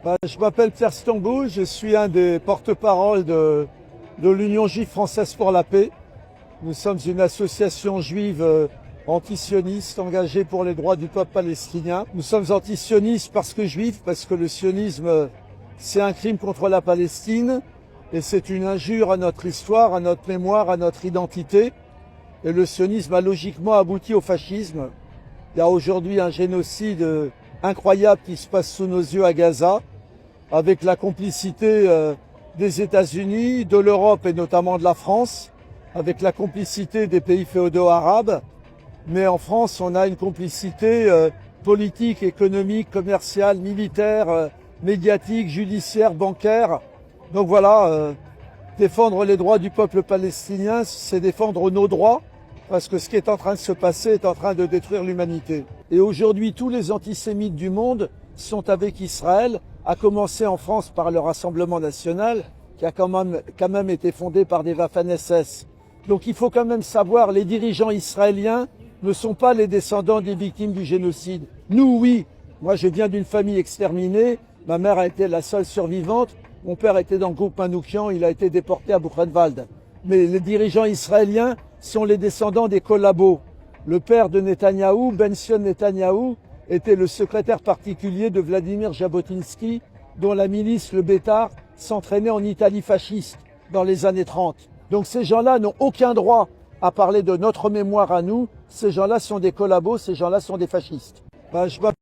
Je m'appelle Pierre Stambou, je suis un des porte-parole de l'Union juive française pour la paix. Nous sommes une association juive antisioniste engagée pour les droits du peuple palestinien. Nous sommes antisionistes parce que juifs, parce que le sionisme c'est un crime contre la Palestine et c'est une injure à notre histoire, à notre mémoire, à notre identité. Et le sionisme a logiquement abouti au fascisme. Il y a aujourd'hui un génocide incroyable qui se passe sous nos yeux à Gaza, avec la complicité des États-Unis, de l'Europe et notamment de la France, avec la complicité des pays féodaux arabes. Mais en France, on a une complicité politique, économique, commerciale, militaire, médiatique, judiciaire, bancaire. Donc voilà, défendre les droits du peuple palestinien, c'est défendre nos droits, parce que ce qui est en train de se passer est en train de détruire l'humanité. Et aujourd'hui, tous les antisémites du monde sont avec Israël, à commencer en France par le Rassemblement national, qui a quand même été fondé par des Waffen-SS. Donc il faut quand même savoir, les dirigeants israéliens ne sont pas les descendants des victimes du génocide. Nous, oui. Moi, je viens d'une famille exterminée. Ma mère a été la seule survivante. Mon père était dans le groupe Manouchian. Il a été déporté à Buchenwald. Mais les dirigeants israéliens sont les descendants des collabos. Le père de Netanyahou, Benzion Netanyahou, était le secrétaire particulier de Vladimir Jabotinsky, dont la milice, le Bétar, s'entraînait en Italie fasciste dans les années 30. Donc ces gens-là n'ont aucun droit à parler de notre mémoire à nous. Ces gens-là sont des collabos, ces gens-là sont des fascistes.